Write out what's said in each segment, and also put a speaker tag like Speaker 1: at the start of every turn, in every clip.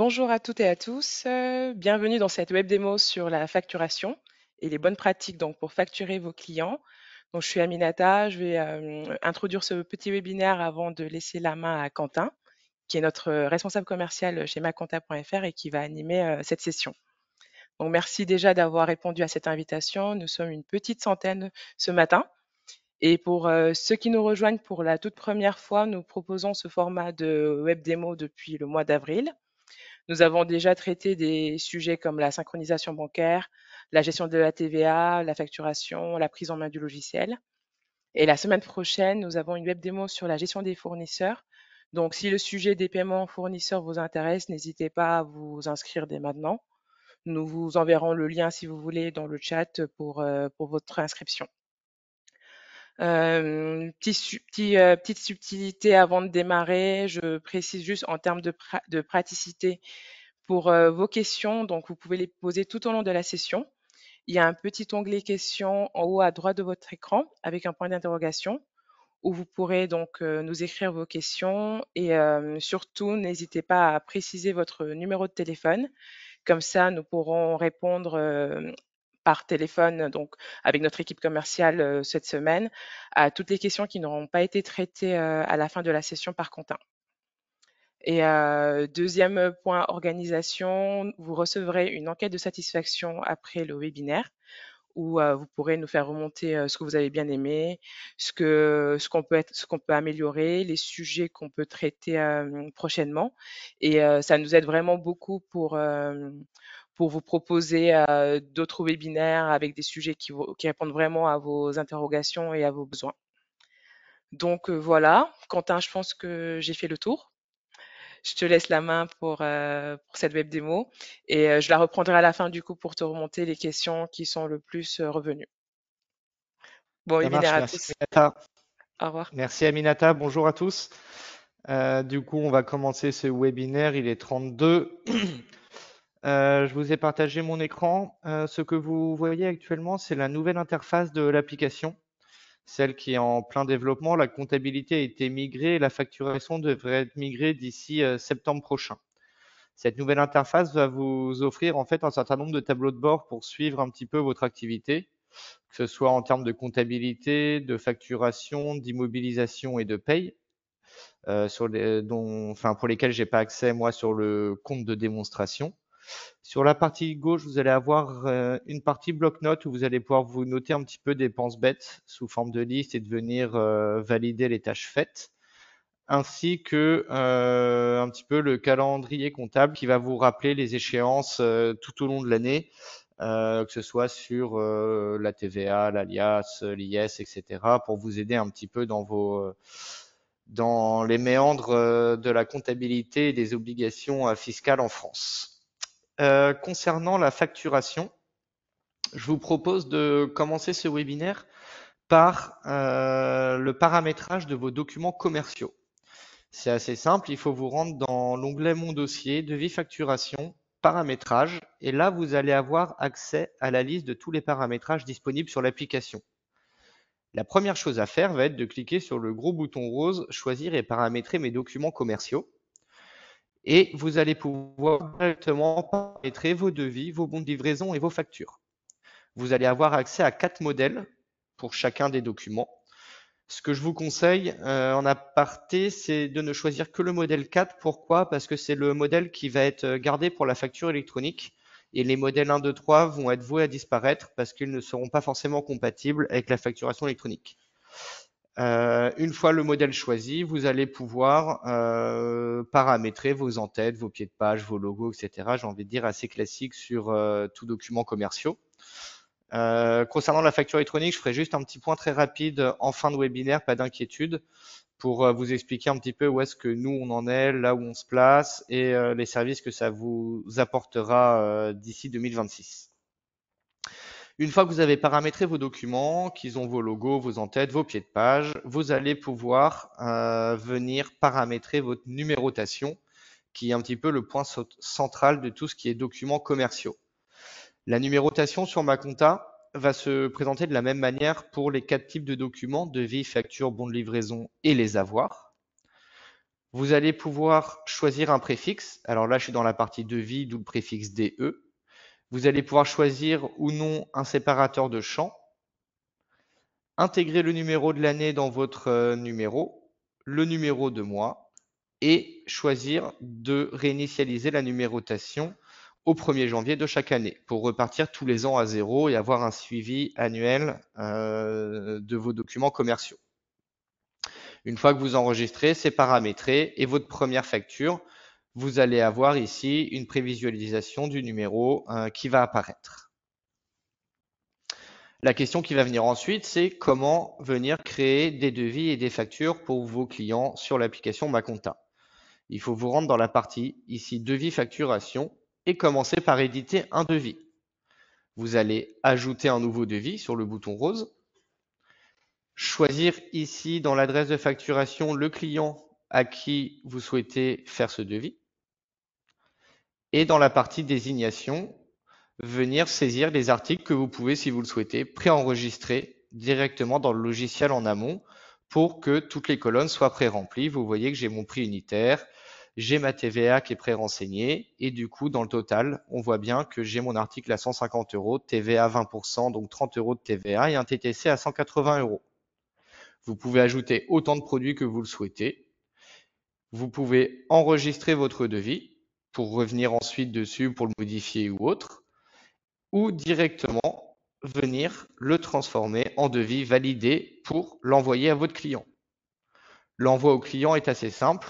Speaker 1: Bonjour à toutes et à tous, bienvenue dans cette web démo sur la facturation et les bonnes pratiques donc pour facturer vos clients. Donc je suis Aminata, je vais introduire ce petit webinaire avant de laisser la main à Quentin, qui est notre responsable commercial chez maconta.fr et qui va animer cette session. Donc merci déjà d'avoir répondu à cette invitation. Nous sommes une petite centaine ce matin. Et pour ceux qui nous rejoignent pour la toute première fois, nous proposons ce format de web démo depuis le mois d'avril. Nous avons déjà traité des sujets comme la synchronisation bancaire, la gestion de la TVA, la facturation, la prise en main du logiciel. Et la semaine prochaine, nous avons une web démo sur la gestion des fournisseurs. Donc, si le sujet des paiements fournisseurs vous intéresse, n'hésitez pas à vous inscrire dès maintenant. Nous vous enverrons le lien, si vous voulez, dans le chat pour votre inscription. Petite subtilité avant de démarrer, je précise juste en termes de praticité pour vos questions. Donc, vous pouvez les poser tout au long de la session. Il y a un petit onglet questions en haut à droite de votre écran avec un point d'interrogation où vous pourrez donc nous écrire vos questions et surtout, n'hésitez pas à préciser votre numéro de téléphone. Comme ça, nous pourrons répondre par téléphone, donc avec notre équipe commerciale cette semaine, à toutes les questions qui n'auront pas été traitées à la fin de la session par Quentin. Et deuxième point, organisation, vous recevrez une enquête de satisfaction après le webinaire où vous pourrez nous faire remonter ce que vous avez bien aimé, ce qu'on peut améliorer, les sujets qu'on peut traiter prochainement. Et ça nous aide vraiment beaucoup pour vous proposer d'autres webinaires avec des sujets qui répondent vraiment à vos interrogations et à vos besoins. Donc voilà, Quentin, je pense que j'ai fait le tour. Je te laisse la main pour cette web démo et je la reprendrai à la fin du coup pour te remonter les questions qui sont le plus revenues. Bon
Speaker 2: Ça
Speaker 1: webinaire
Speaker 2: marche,
Speaker 1: à
Speaker 2: merci
Speaker 1: tous.
Speaker 2: Aminata.
Speaker 1: Au revoir.
Speaker 2: Merci Aminata, bonjour à tous. Du coup, on va commencer ce webinaire, il est 32. Je vous ai partagé mon écran. Ce que vous voyez actuellement, c'est la nouvelle interface de l'application, celle qui est en plein développement. La comptabilité a été migrée et la facturation devrait être migrée d'ici septembre prochain. Cette nouvelle interface va vous offrir en fait un certain nombre de tableaux de bord pour suivre un petit peu votre activité, que ce soit en termes de comptabilité, de facturation, d'immobilisation et de paye, pour lesquels j'ai pas accès moi sur le compte de démonstration. Sur la partie gauche, vous allez avoir une partie bloc-notes où vous allez pouvoir vous noter un petit peu des dépenses bêtes sous forme de liste et de venir valider les tâches faites, ainsi que un petit peu le calendrier comptable qui va vous rappeler les échéances tout au long de l'année, que ce soit sur la TVA, l'alias, l'IS, etc., pour vous aider un petit peu dans les méandres de la comptabilité et des obligations fiscales en France. Concernant la facturation, je vous propose de commencer ce webinaire par le paramétrage de vos documents commerciaux. C'est assez simple, il faut vous rendre dans l'onglet Mon dossier, devis facturation, paramétrage, et là vous allez avoir accès à la liste de tous les paramétrages disponibles sur l'application. La première chose à faire va être de cliquer sur le gros bouton rose, choisir et paramétrer mes documents commerciaux. Et vous allez pouvoir directement paramétrer vos devis, vos bons de livraison et vos factures. Vous allez avoir accès à 4 modèles pour chacun des documents. Ce que je vous conseille en aparté, c'est de ne choisir que le modèle 4. Pourquoi? Parce que c'est le modèle qui va être gardé pour la facture électronique et les modèles 1, 2, 3 vont être voués à disparaître parce qu'ils ne seront pas forcément compatibles avec la facturation électronique. Une fois le modèle choisi, vous allez pouvoir paramétrer vos en-têtes, vos pieds de page, vos logos, etc. J'ai envie de dire assez classique sur tout document commerciaux. Concernant la facture électronique, je ferai juste un petit point très rapide en fin de webinaire, pas d'inquiétude, pour vous expliquer un petit peu où est-ce que nous on en est, là où on se place et les services que ça vous apportera d'ici 2026. Une fois que vous avez paramétré vos documents, qu'ils ont vos logos, vos en-têtes, vos pieds de page, vous allez pouvoir venir paramétrer votre numérotation, qui est un petit peu le point central de tout ce qui est documents commerciaux. La numérotation sur ma compta va se présenter de la même manière pour les 4 types de documents, devis, facture, bon de livraison et les avoirs. Vous allez pouvoir choisir un préfixe. Alors là, je suis dans la partie devis, d'où le préfixe DE. Vous allez pouvoir choisir ou non un séparateur de champs, intégrer le numéro de l'année dans votre numéro, le numéro de mois, et choisir de réinitialiser la numérotation au 1er janvier de chaque année pour repartir tous les ans à zéro et avoir un suivi annuel de vos documents commerciaux. Une fois que vous enregistrez, c'est paramétré et votre première facture, vous allez avoir ici une prévisualisation du numéro qui va apparaître. La question qui va venir ensuite, c'est comment venir créer des devis et des factures pour vos clients sur l'application Maconta. Il faut vous rendre dans la partie ici devis facturation et commencer par éditer un devis. Vous allez ajouter un nouveau devis sur le bouton rose, choisir ici dans l'adresse de facturation le client à qui vous souhaitez faire ce devis et dans la partie désignation, venir saisir les articles que vous pouvez, si vous le souhaitez, préenregistrer directement dans le logiciel en amont pour que toutes les colonnes soient pré-remplies. Vous voyez que j'ai mon prix unitaire, j'ai ma TVA qui est pré-renseignée et du coup, dans le total, on voit bien que j'ai mon article à 150 euros, TVA 20%, donc 30 euros de TVA et un TTC à 180 euros. Vous pouvez ajouter autant de produits que vous le souhaitez. Vous pouvez enregistrer votre devis pour revenir ensuite dessus pour le modifier ou autre, ou directement venir le transformer en devis validé pour l'envoyer à votre client. L'envoi au client est assez simple.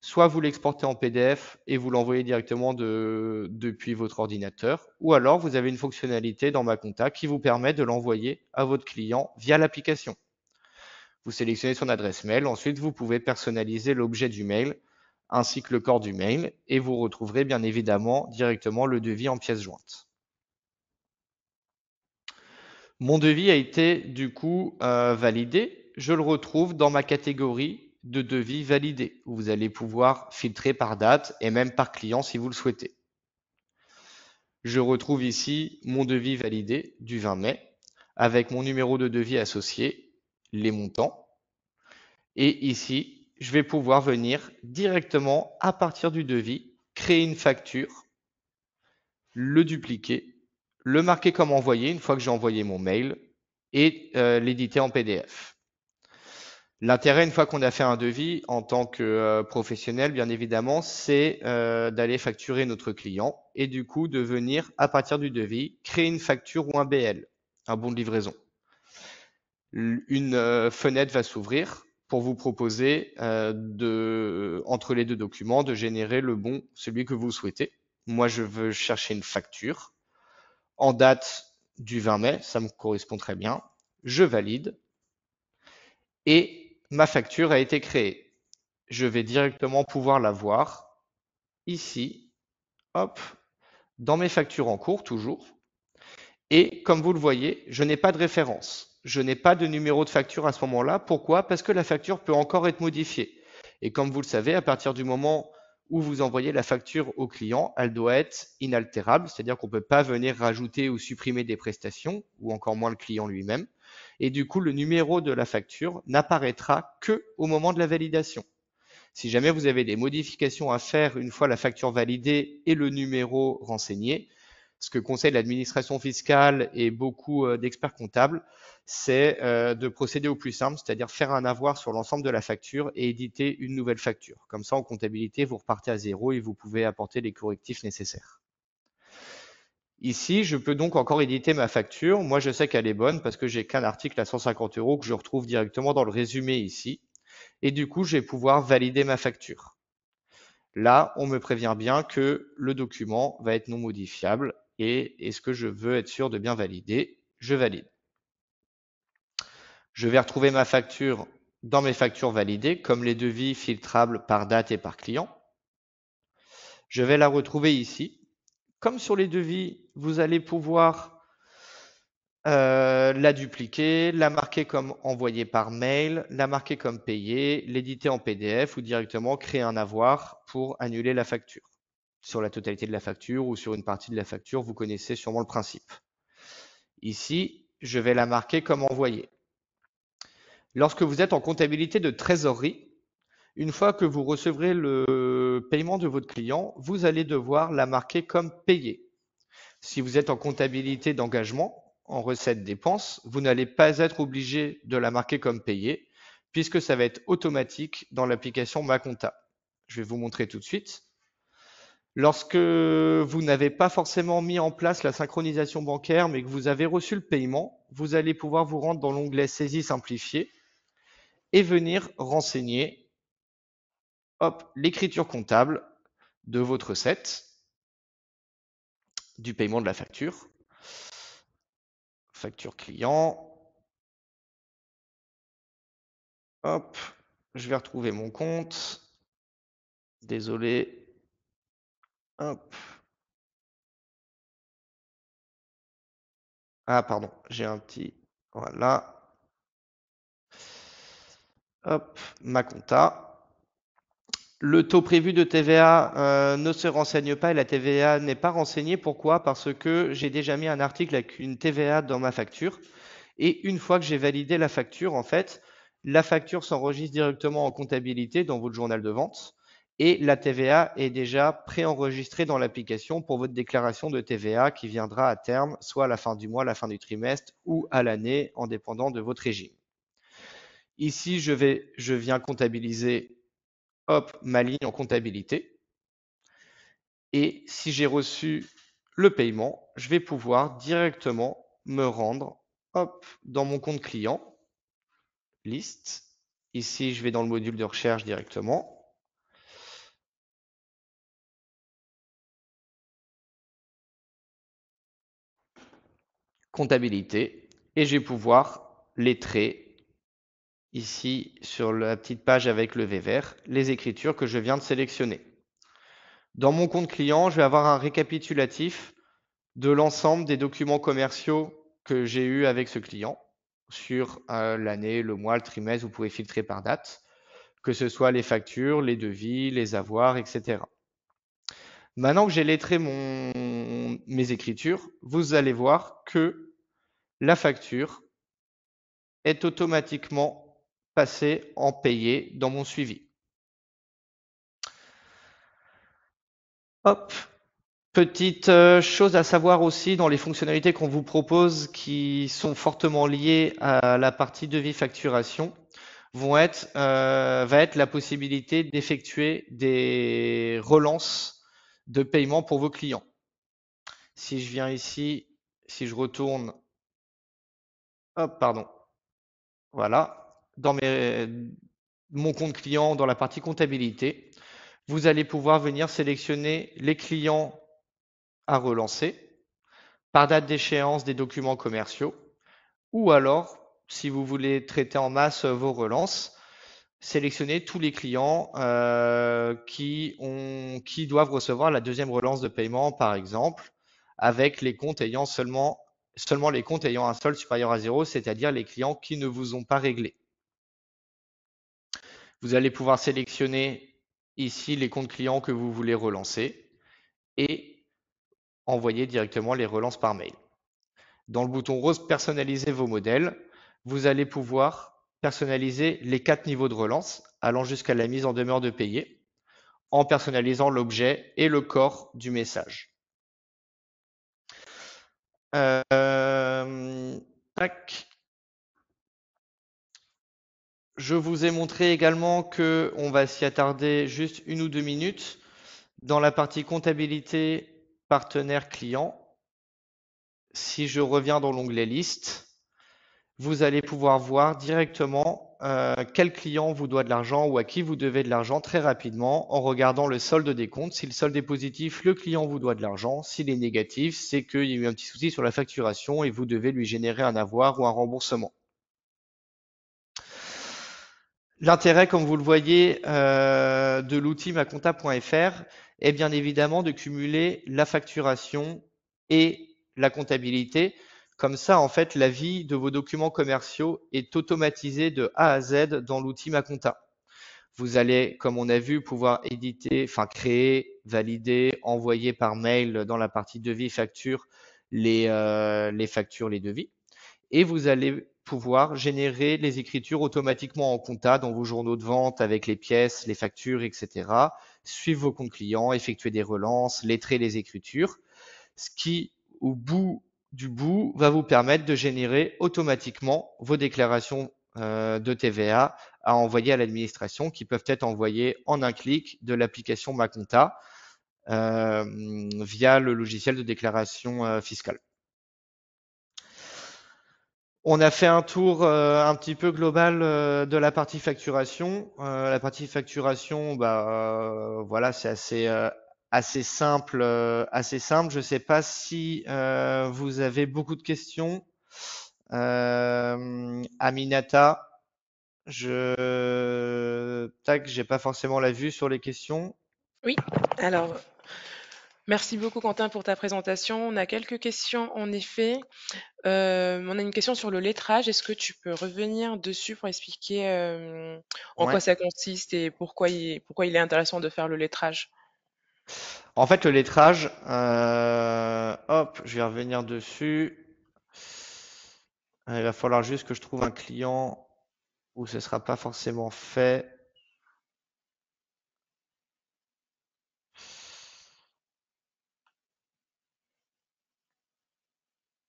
Speaker 2: Soit vous l'exportez en PDF et vous l'envoyez directement depuis votre ordinateur, ou alors vous avez une fonctionnalité dans Maconta qui vous permet de l'envoyer à votre client via l'application. Vous sélectionnez son adresse mail, ensuite vous pouvez personnaliser l'objet du mail ainsi que le corps du mail et vous retrouverez bien évidemment directement le devis en pièce jointe. Mon devis a été du coup validé. Je le retrouve dans ma catégorie de devis validé, où vous allez pouvoir filtrer par date et même par client si vous le souhaitez. Je retrouve ici mon devis validé du 20 mai avec mon numéro de devis associé, les montants. Et ici, je vais pouvoir venir directement à partir du devis, créer une facture, le dupliquer, le marquer comme envoyé une fois que j'ai envoyé mon mail et l'éditer en PDF. L'intérêt, une fois qu'on a fait un devis en tant que professionnel, bien évidemment, c'est d'aller facturer notre client et du coup de venir, à partir du devis, créer une facture ou un BL, un bon de livraison. Une fenêtre va s'ouvrir pour vous proposer entre les deux documents, de générer le bon, celui que vous souhaitez. Moi, je veux chercher une facture en date du 20 mai, ça me correspond très bien. Je valide et ma facture a été créée. Je vais directement pouvoir la voir ici, hop, dans mes factures en cours toujours. Et comme vous le voyez, je n'ai pas de référence. Je n'ai pas de numéro de facture à ce moment-là. Pourquoi? Parce que la facture peut encore être modifiée. Et comme vous le savez, à partir du moment où vous envoyez la facture au client, elle doit être inaltérable, c'est-à-dire qu'on ne peut pas venir rajouter ou supprimer des prestations, ou encore moins le client lui-même. Et du coup, le numéro de la facture n'apparaîtra que au moment de la validation. Si jamais vous avez des modifications à faire une fois la facture validée et le numéro renseigné, ce que conseille l'administration fiscale et beaucoup d'experts comptables, c'est de procéder au plus simple, c'est-à-dire faire un avoir sur l'ensemble de la facture et éditer une nouvelle facture. Comme ça, en comptabilité, vous repartez à zéro et vous pouvez apporter les correctifs nécessaires. Ici, je peux donc encore éditer ma facture. Moi, je sais qu'elle est bonne parce que j'ai qu'un article à 150 euros que je retrouve directement dans le résumé ici. Et du coup, je vais pouvoir valider ma facture. Là, on me prévient bien que le document va être non modifiable et est-ce que je veux être sûr de bien valider? Je valide. Je vais retrouver ma facture dans mes factures validées, comme les devis filtrables par date et par client. Je vais la retrouver ici. Comme sur les devis, vous allez pouvoir la dupliquer, la marquer comme envoyé par mail, la marquer comme payé, l'éditer en PDF ou directement créer un avoir pour annuler la facture. Sur la totalité de la facture ou sur une partie de la facture, vous connaissez sûrement le principe. Ici, je vais la marquer comme envoyé. Lorsque vous êtes en comptabilité de trésorerie, Une fois que vous recevrez le paiement de votre client, vous allez devoir la marquer comme payé. Si vous êtes en comptabilité d'engagement, en recette dépenses, vous n'allez pas être obligé de la marquer comme payé, puisque ça va être automatique dans l'application Maconta. Je vais vous montrer tout de suite. Lorsque vous n'avez pas forcément mis en place la synchronisation bancaire, mais que vous avez reçu le paiement, vous allez pouvoir vous rendre dans l'onglet Saisie simplifiée et venir renseigner, hop, l'écriture comptable de votre recette, du paiement de la facture, facture client, hop, je vais retrouver mon compte, désolé, hop, ah pardon, j'ai un petit, voilà, hop, ma compta. Le taux prévu de TVA ne se renseigne pas et la TVA n'est pas renseignée. Pourquoi? Parce que j'ai déjà mis un article avec une TVA dans ma facture. Et une fois que j'ai validé la facture, en fait, la facture s'enregistre directement en comptabilité dans votre journal de vente. Et la TVA est déjà préenregistrée dans l'application pour votre déclaration de TVA qui viendra à terme, soit à la fin du mois, à la fin du trimestre ou à l'année, en dépendant de votre régime. Ici, je viens comptabiliser, hop, ma ligne en comptabilité. Et si j'ai reçu le paiement, je vais pouvoir directement me rendre, hop, dans mon compte client, liste. Ici, je vais dans le module de recherche directement. Comptabilité. Et je vais pouvoir lettrer ici sur la petite page avec le V vert, les écritures que je viens de sélectionner. Dans mon compte client, je vais avoir un récapitulatif de l'ensemble des documents commerciaux que j'ai eu avec ce client sur l'année, le mois, le trimestre. Vous pouvez filtrer par date, que ce soit les factures, les devis, les avoirs, etc. Maintenant que j'ai lettré mes écritures, vous allez voir que la facture est automatiquement passée en payé dans mon suivi. Hop, petite chose à savoir aussi dans les fonctionnalités qu'on vous propose qui sont fortement liées à la partie devis facturation va être la possibilité d'effectuer des relances de paiement pour vos clients. Si je viens ici, si je retourne, hop, pardon, voilà, dans mon compte client, dans la partie comptabilité, vous allez pouvoir venir sélectionner les clients à relancer par date d'échéance des documents commerciaux ou alors, si vous voulez traiter en masse vos relances, sélectionnez tous les clients qui doivent recevoir la deuxième relance de paiement, par exemple, avec les comptes ayant seulement les comptes ayant un solde supérieur à 0, c'est-à-dire les clients qui ne vous ont pas réglé. Vous allez pouvoir sélectionner ici les comptes clients que vous voulez relancer et envoyer directement les relances par mail. Dans le bouton rose personnaliser vos modèles, vous allez pouvoir personnaliser les 4 niveaux de relance allant jusqu'à la mise en demeure de payer en personnalisant l'objet et le corps du message. Tac. Je vous ai montré également que on va s'y attarder juste 1 ou 2 minutes dans la partie comptabilité partenaire client. Si je reviens dans l'onglet liste, vous allez pouvoir voir directement quel client vous doit de l'argent ou à qui vous devez de l'argent très rapidement en regardant le solde des comptes. Si le solde est positif, le client vous doit de l'argent. S'il est négatif, c'est qu'il y a eu un petit souci sur la facturation et vous devez lui générer un avoir ou un remboursement. L'intérêt, comme vous le voyez, de l'outil maconta.fr est bien évidemment de cumuler la facturation et la comptabilité. Comme ça, en fait, la vie de vos documents commerciaux est automatisée de A à Z dans l'outil Maconta. Vous allez, comme on a vu, pouvoir éditer, enfin créer, valider, envoyer par mail dans la partie devis facture les factures, les devis. Et vous allez pouvoir générer les écritures automatiquement en compta dans vos journaux de vente avec les pièces, les factures, etc. Suivre vos comptes clients, effectuer des relances, lettrer les écritures, ce qui, au bout du bout, va vous permettre de générer automatiquement vos déclarations de TVA à envoyer à l'administration qui peuvent être envoyées en un clic de l'application Maconta via le logiciel de déclaration fiscale. On a fait un tour un petit peu global de la partie facturation. La partie facturation, voilà, c'est assez simple, assez simple. Je ne sais pas si vous avez beaucoup de questions. Aminata, j'ai pas forcément la vue sur les questions.
Speaker 1: Oui, alors merci beaucoup Quentin pour ta présentation. On a quelques questions en effet. On a une question sur le lettrage. Est-ce que tu peux revenir dessus pour expliquer en quoi
Speaker 2: Ouais.
Speaker 1: ça consiste et pourquoi il est intéressant de faire le lettrage?
Speaker 2: En fait, le lettrage, hop, je vais revenir dessus. Il va falloir juste que je trouve un client où ce ne sera pas forcément fait.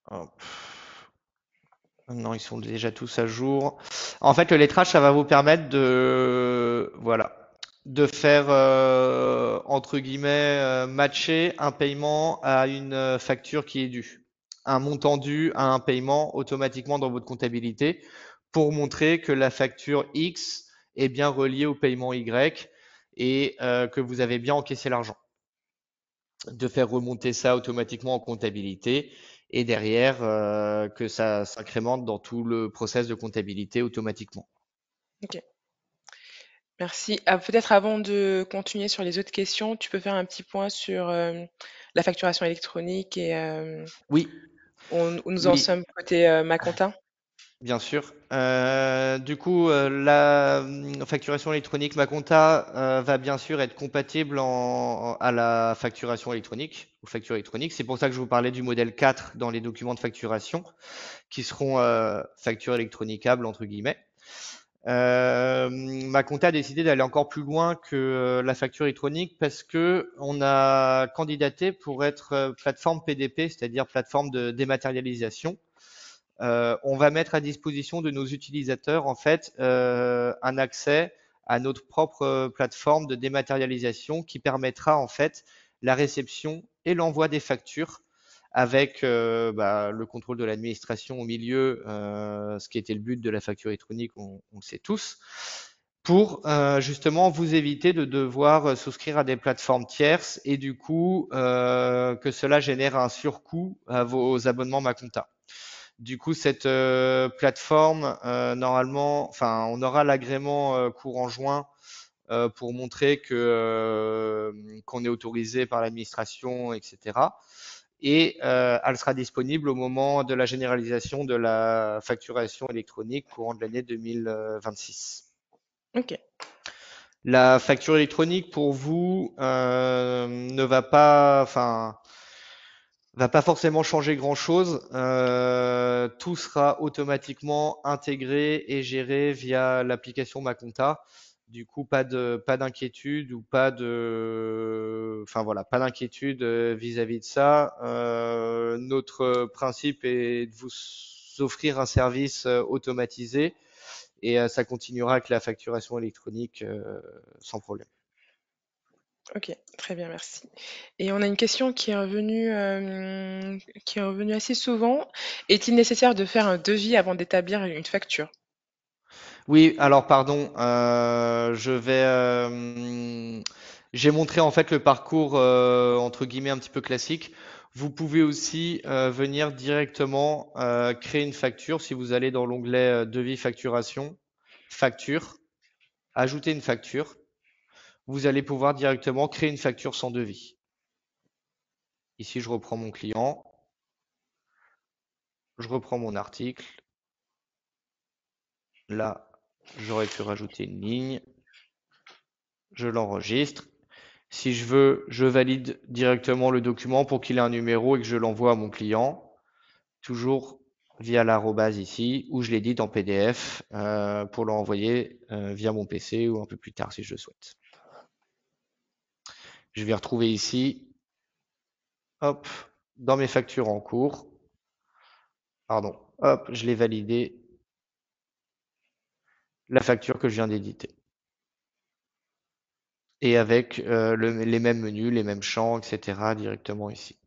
Speaker 2: Hop. Non, ils sont déjà tous à jour. En fait, le lettrage, ça va vous permettre voilà, de faire entre guillemets matcher un paiement à une facture qui est due, un montant dû à un paiement automatiquement dans votre comptabilité pour montrer que la facture X est bien reliée au paiement Y et que vous avez bien encaissé l'argent. De faire remonter ça automatiquement en comptabilité et derrière que ça s'incrémente dans tout le process de comptabilité automatiquement.
Speaker 1: Ok, merci. Ah, peut-être avant de continuer sur les autres questions, tu peux faire un petit point sur la facturation électronique et
Speaker 2: Oui,
Speaker 1: où nous en
Speaker 2: oui,
Speaker 1: sommes côté Macontin?
Speaker 2: bien sûr. Du coup, la facturation électronique Maconta va bien sûr être compatible à la facturation électronique, aux factures électroniques. C'est pour ça que je vous parlais du modèle 4 dans les documents de facturation, qui seront factures électronicables entre guillemets. Ma compta a décidé d'aller encore plus loin que la facture électronique parce que on a candidaté pour être plateforme PDP, c'est-à-dire plateforme de dématérialisation. On va mettre à disposition de nos utilisateurs en fait un accès à notre propre plateforme de dématérialisation qui permettra en fait la réception et l'envoi des factures avec le contrôle de l'administration au milieu, ce qui était le but de la facture électronique, on le sait tous, pour justement vous éviter de devoir souscrire à des plateformes tierces et du coup que cela génère un surcoût à vos abonnements Maconta. Du coup, cette plateforme, normalement, enfin, on aura l'agrément courant juin pour montrer que qu'on est autorisé par l'administration, etc. Et elle sera disponible au moment de la généralisation de la facturation électronique courant de l'année 2026.
Speaker 1: Ok,
Speaker 2: La facture électronique pour vous ne va pas, enfin, va pas forcément changer grand-chose. Tout sera automatiquement intégré et géré via l'application Maconta. Du coup, pas d'inquiétude ou enfin voilà, pas d'inquiétude vis-à-vis de ça. Notre principe est de vous offrir un service automatisé et ça continuera avec la facturation électronique sans problème.
Speaker 1: ok, très bien, merci. Et on a une question qui est revenue assez souvent. Est-il nécessaire de faire un devis avant d'établir une facture?
Speaker 2: Oui, alors pardon, j'ai montré en fait le parcours entre guillemets un petit peu classique. Vous pouvez aussi venir directement créer une facture si vous allez dans l'onglet devis facturation, facture, ajouter une facture. Vous allez pouvoir directement créer une facture sans devis. Ici, je reprends mon client, je reprends mon article. Là, j'aurais pu rajouter une ligne, je l'enregistre. Si je veux, je valide directement le document pour qu'il ait un numéro et que je l'envoie à mon client. Toujours via l'arrobase ici, ou je l'édite en PDF pour l'envoyer via mon PC ou un peu plus tard si je le souhaite. Je vais retrouver ici, hop, dans mes factures en cours, pardon, hop, je l'ai validé, la facture que je viens d'éditer. Et avec les mêmes menus, les mêmes champs, etc. directement ici.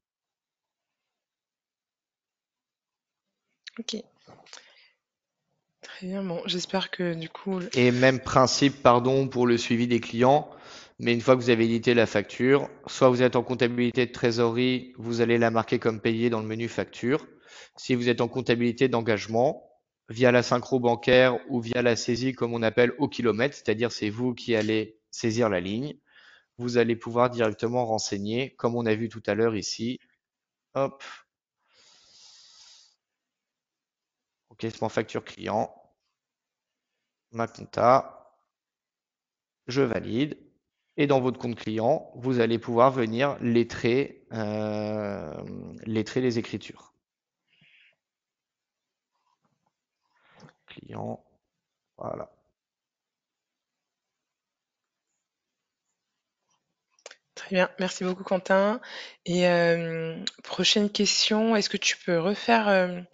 Speaker 1: Ok, très bien. Bon, j'espère que du coup,
Speaker 2: Et même principe, pardon, pour le suivi des clients. Mais une fois que vous avez édité la facture, soit vous êtes en comptabilité de trésorerie, vous allez la marquer comme payé dans le menu facture. Si vous êtes en comptabilité d'engagement, via la synchro bancaire ou via la saisie comme on appelle au kilomètre, c'est-à-dire c'est vous qui allez saisir la ligne, vous allez pouvoir directement renseigner, comme on a vu tout à l'heure ici. Hop, encaissement facture client, ma compta, je valide. Et dans votre compte client, vous allez pouvoir venir lettrer les écritures. Client, voilà.
Speaker 1: très bien. Merci beaucoup, Quentin. Et prochaine question, est-ce que tu peux refaire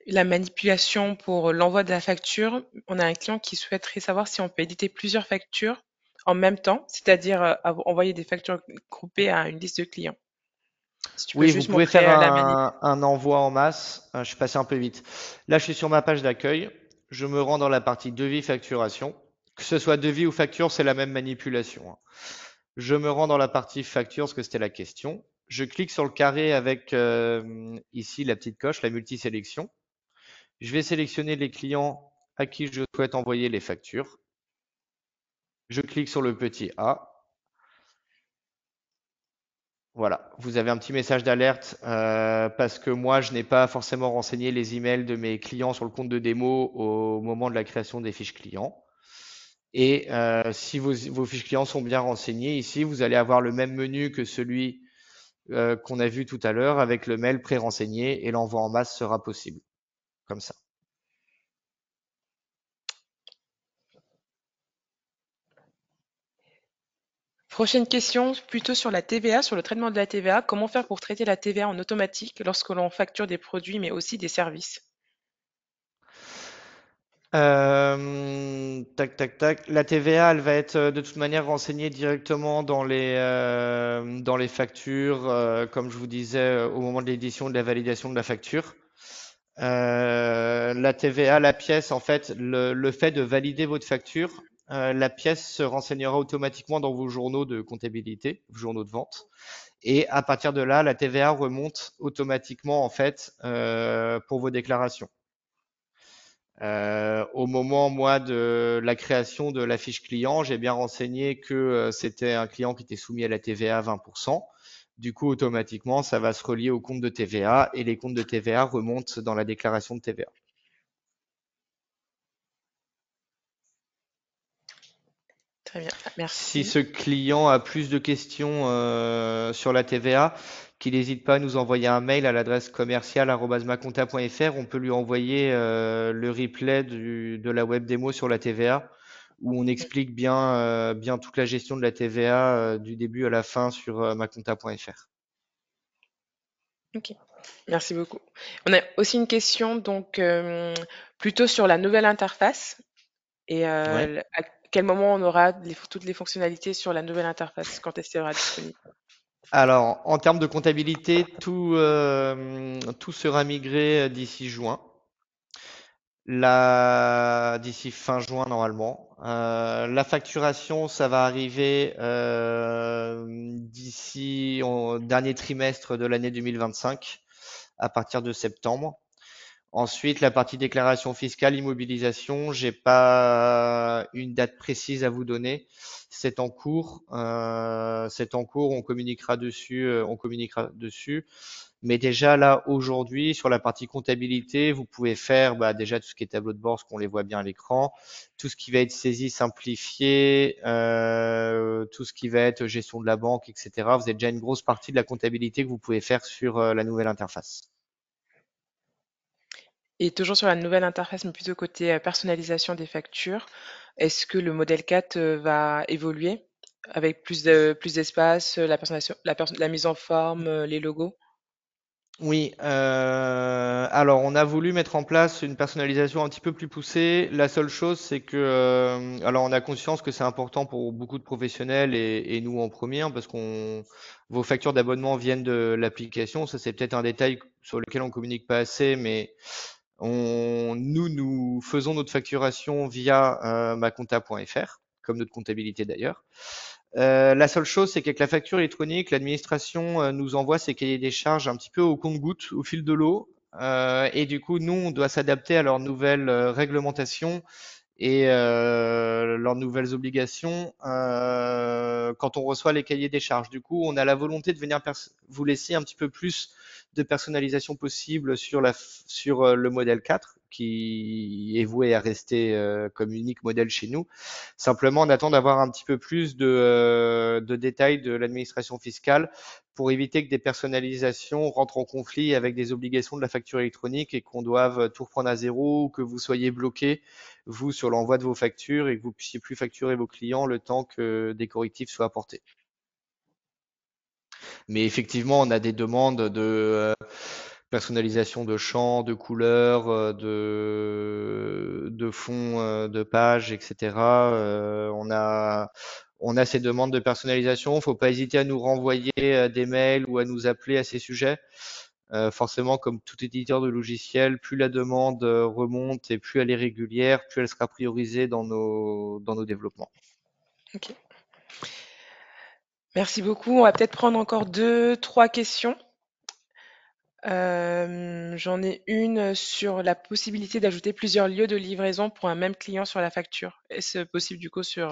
Speaker 1: la manipulation pour l'envoi de la facture? On a un client qui souhaiterait savoir si on peut éditer plusieurs factures en même temps, c'est-à-dire envoyer des factures groupées à une liste de clients. Si tu peux
Speaker 2: Oui, vous
Speaker 1: juste
Speaker 2: pouvez
Speaker 1: montrer
Speaker 2: faire
Speaker 1: la manip.
Speaker 2: un envoi en masse. Je suis passé un peu vite. Là, je suis sur ma page d'accueil. Je me rends dans la partie devis facturation. Que ce soit devis ou facture, c'est la même manipulation, hein. Je me rends dans la partie facture, parce que c'était la question. Je clique sur le carré avec ici la petite coche, la multisélection. Je vais sélectionner les clients à qui je souhaite envoyer les factures. Je clique sur le petit A. Voilà, vous avez un petit message d'alerte parce que moi, je n'ai pas forcément renseigné les emails de mes clients sur le compte de démo au moment de la création des fiches clients. Et si vos fiches clients sont bien renseignées, ici, vous allez avoir le même menu que celui qu'on a vu tout à l'heure avec le mail pré-renseigné et l'envoi en masse sera possible, comme ça.
Speaker 1: Prochaine question, plutôt sur la TVA, sur le traitement de la TVA. Comment faire pour traiter la TVA en automatique lorsque l'on facture des produits mais aussi des services?
Speaker 2: Tac, tac, tac. La TVA, elle va être de toute manière renseignée directement dans les factures, comme je vous disais, au moment de l'édition et de la validation de la facture. La TVA, la pièce, en fait, le fait de valider votre facture, la pièce se renseignera automatiquement dans vos journaux de comptabilité, vos journaux de vente. Et à partir de là, la TVA remonte automatiquement, en fait, pour vos déclarations. Au moment, moi, de la création de la fiche client, j'ai bien renseigné que c'était un client qui était soumis à la TVA à 20%. Du coup, automatiquement, ça va se relier au compte de TVA et les comptes de TVA remontent dans la déclaration de TVA.
Speaker 1: Très bien,
Speaker 2: Si
Speaker 1: merci.
Speaker 2: ce client a plus de questions sur la TVA, qu'il n'hésite pas à nous envoyer un mail à l'adresse commerciale@maconta.fr. On peut lui envoyer le replay de la web démo sur la TVA, où on explique bien toute la gestion de la TVA du début à la fin sur maconta.fr.
Speaker 1: Ok, merci beaucoup. On a aussi une question donc plutôt sur la nouvelle interface et
Speaker 2: Ouais.
Speaker 1: à quel moment on aura toutes les fonctionnalités sur la nouvelle interface, quand elle sera disponible.
Speaker 2: Alors, en termes de comptabilité, tout sera migré d'ici juin. D'ici fin juin normalement. La facturation, ça va arriver d'ici au dernier trimestre de l'année 2025, à partir de septembre. Ensuite, la partie déclaration fiscale, immobilisation, j'ai pas une date précise à vous donner. C'est en cours. C'est en cours. On communiquera dessus. On communiquera dessus. Mais déjà là, aujourd'hui, sur la partie comptabilité, vous pouvez faire déjà tout ce qui est tableau de bord, ce qu'on les voit bien à l'écran, tout ce qui va être saisie simplifiée, tout ce qui va être gestion de la banque, etc. Vous avez déjà une grosse partie de la comptabilité que vous pouvez faire sur la nouvelle interface.
Speaker 1: Et toujours sur la nouvelle interface, mais plutôt côté personnalisation des factures, est-ce que le modèle 4 va évoluer avec plus d'espace, la personnalisation, la mise en forme, les logos?
Speaker 2: Oui, alors on a voulu mettre en place une personnalisation un petit peu plus poussée. La seule chose, c'est que, alors on a conscience que c'est important pour beaucoup de professionnels et nous en premier, hein, parce qu'on vos factures d'abonnement viennent de l'application. Ça, c'est peut-être un détail sur lequel on communique pas assez, mais nous faisons notre facturation via maconta.fr, comme notre comptabilité d'ailleurs. La seule chose, c'est qu'avec la facture électronique, l'administration nous envoie ses cahiers des charges un petit peu au compte-gouttes, au fil de l'eau. Et du coup, nous, on doit s'adapter à leurs nouvelles réglementations et leurs nouvelles obligations quand on reçoit les cahiers des charges. Du coup, on a la volonté de venir vous laisser un petit peu plus de personnalisation possible sur le modèle 4 qui est voué à rester comme unique modèle chez nous. Simplement, on attend d'avoir un petit peu plus de détails de l'administration fiscale pour éviter que des personnalisations rentrent en conflit avec des obligations de la facture électronique et qu'on doive tout reprendre à zéro ou que vous soyez bloqué vous, sur l'envoi de vos factures et que vous puissiez plus facturer vos clients le temps que des correctifs soient apportés. Mais effectivement, on a des demandes de personnalisation de champs, de couleurs, de fonds, de pages, etc. On a ces demandes de personnalisation. Il ne faut pas hésiter à nous renvoyer des mails ou à nous appeler à ces sujets. Forcément, comme tout éditeur de logiciel, plus la demande remonte et plus elle est régulière, plus elle sera priorisée dans nos développements.
Speaker 1: Ok. Merci beaucoup. On va peut-être prendre encore deux, trois questions. J'en ai une sur la possibilité d'ajouter plusieurs lieux de livraison pour un même client sur la facture. Est-ce possible du coup sur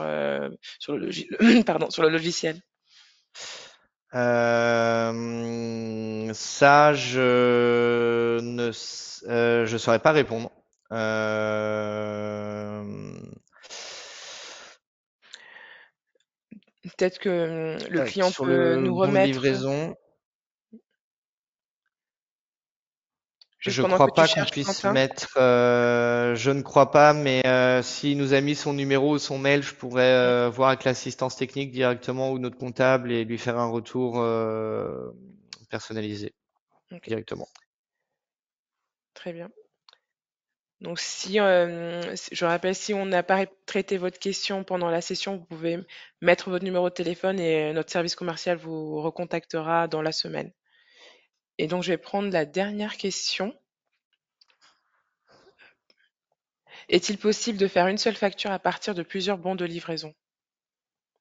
Speaker 1: pardon, sur le logiciel?
Speaker 2: Ça, je saurais pas répondre.
Speaker 1: Peut-être que le client
Speaker 2: Sur
Speaker 1: peut
Speaker 2: le
Speaker 1: nous
Speaker 2: bon de
Speaker 1: remettre,
Speaker 2: livraison,
Speaker 1: juste
Speaker 2: je
Speaker 1: pendant que
Speaker 2: crois
Speaker 1: tu
Speaker 2: pas qu'on
Speaker 1: cherches,
Speaker 2: puisse
Speaker 1: Quentin.
Speaker 2: mettre. Je ne crois pas, mais s'il nous a mis son numéro ou son mail, je pourrais voir avec l'assistance technique directement ou notre comptable et lui faire un retour personnalisé
Speaker 1: Ok,
Speaker 2: directement.
Speaker 1: très bien. Donc je rappelle, si on n'a pas traité votre question pendant la session, vous pouvez mettre votre numéro de téléphone et notre service commercial vous recontactera dans la semaine. Et donc, je vais prendre la dernière question. Est-il possible de faire une seule facture à partir de plusieurs bons de livraison?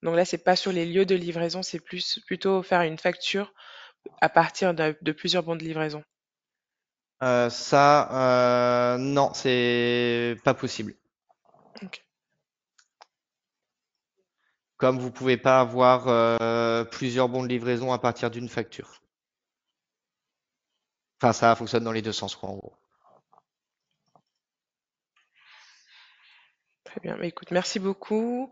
Speaker 1: Donc là, c'est pas sur les lieux de livraison, c'est plutôt faire une facture à partir de plusieurs bons de livraison.
Speaker 2: Non, c'est pas possible.
Speaker 1: Ok.
Speaker 2: Comme vous pouvez pas avoir plusieurs bons de livraison à partir d'une facture. Enfin, ça fonctionne dans les deux sens, quoi, en gros.
Speaker 1: Très bien. Bah, écoute, merci beaucoup.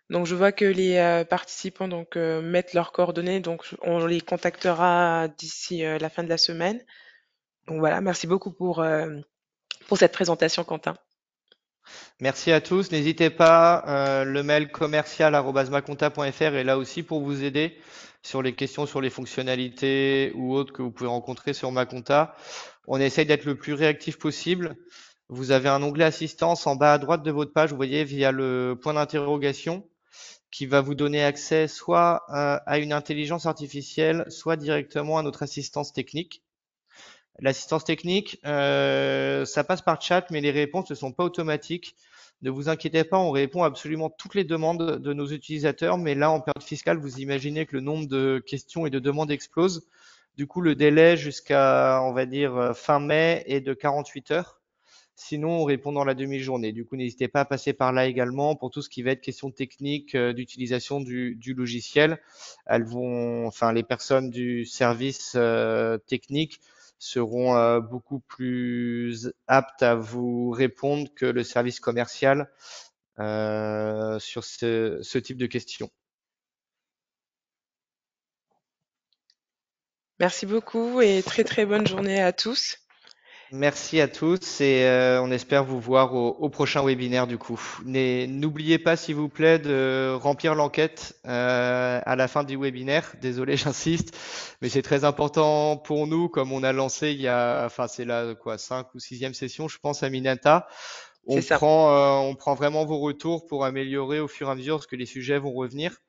Speaker 1: Donc, je vois que les participants mettent leurs coordonnées, donc on les contactera d'ici la fin de la semaine. Donc voilà, merci beaucoup pour cette présentation, Quentin.
Speaker 2: Merci à tous. N'hésitez pas, le mail commercial@maconta.fr est là aussi pour vous aider sur les questions sur les fonctionnalités ou autres que vous pouvez rencontrer sur Maconta. On essaye d'être le plus réactif possible. Vous avez un onglet assistance en bas à droite de votre page, vous voyez, via le point d'interrogation, qui va vous donner accès soit à une intelligence artificielle, soit directement à notre assistance technique. L'assistance technique, ça passe par chat, mais les réponses ne sont pas automatiques. Ne vous inquiétez pas, on répond à absolument toutes les demandes de nos utilisateurs, mais là, en période fiscale, vous imaginez que le nombre de questions et de demandes explose. Du coup, le délai jusqu'à, on va dire, fin mai est de 48 heures. Sinon, on répond dans la demi-journée. Du coup, n'hésitez pas à passer par là également pour tout ce qui va être question technique d'utilisation du logiciel. Enfin, les personnes du service technique seront beaucoup plus aptes à vous répondre que le service commercial sur ce type de questions.
Speaker 1: Merci beaucoup et très très bonne journée à tous.
Speaker 2: Merci à tous et on espère vous voir au prochain webinaire du coup. N'oubliez pas s'il vous plaît de remplir l'enquête à la fin du webinaire. Désolé, j'insiste, mais c'est très important pour nous comme on a lancé il y a, enfin c'est la quoi, 5 ou 6e session, je pense, à Minata.
Speaker 1: C'est ça,
Speaker 2: On prend vraiment vos retours pour améliorer au fur et à mesure parce que les sujets vont revenir.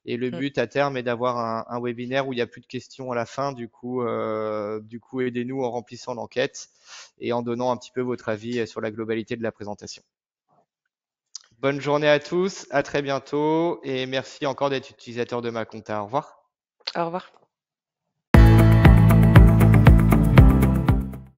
Speaker 2: Et le
Speaker 1: mmh,
Speaker 2: but à terme est d'avoir un webinaire où il n'y a plus de questions à la fin. Du coup, aidez-nous en remplissant l'enquête et en donnant un petit peu votre avis sur la globalité de la présentation. Bonne journée à tous, à très bientôt et merci encore d'être utilisateur de ma compta. Au revoir.
Speaker 1: au revoir.